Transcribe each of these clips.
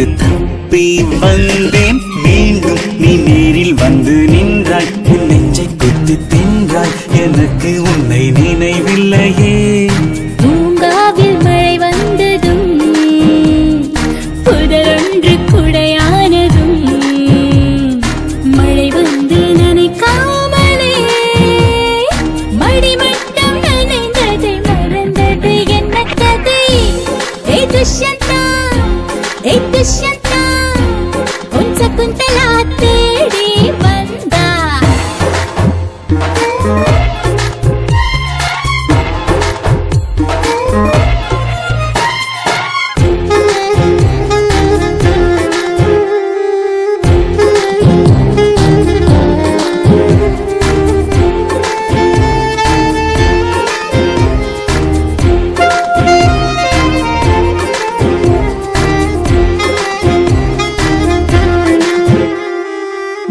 விட்டு தப்பி வந்தேன். மீண்டும் நீ நேரில் வந்து நின்றாய், உன் நெஞ்சை குத்தி தின்றாய். எனக்கு உன்னை நினைவில்லையே. பூங்காவில் மழை வந்ததும் புதரொன்று குடையானதும், மழை வந்து நனைக்காமலே மடிமட்டம் நனைந்ததை மறந்தது என்ன கதை? ஏ துஷ்யந்தா, ஏ துஷ்யந்தா, உன் சகுந்தலா தேடி வந்தா.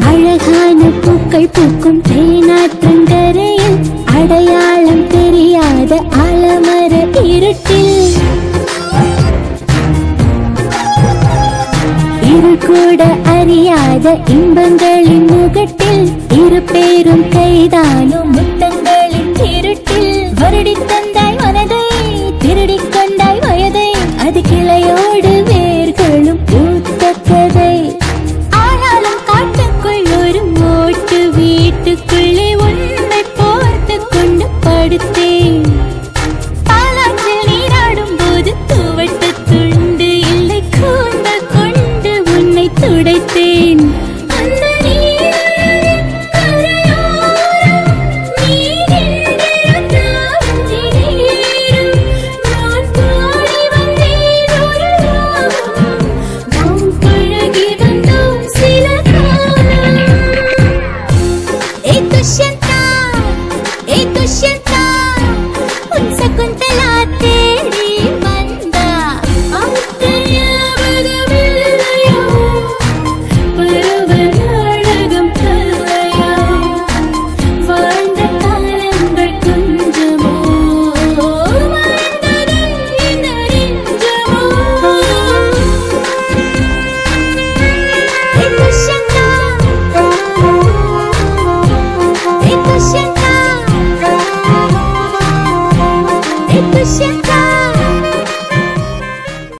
அழகான பூக்கள் பூக்கும் தேனாற்றங்கரையில் அடையாளம் தெரியாத ஆலமர இருட்டில் இருள் கூட அறியாத இன்பங்களின் முகட்டில் இரு பேரும் கைதானும் முத்தங்களின் இருட்டில் வருடி தந்தாய் மனதை, திருடிக் கொண்டாய் வயதை, அது கிளையோடு வேர்களும் பூத்த கதை. ஆனாலும் காட்டுக்குள் ஒரு ஓட்டு வீட்டுக்குள்ளே உன்னை போர்த்து கொண்டு படுத்தேன். பாலாற்றில் நீராடும் போது துவட்ட துண்டு இல்லை, கூந்தல் கொண்டு உன்னை துடைத்தேன்.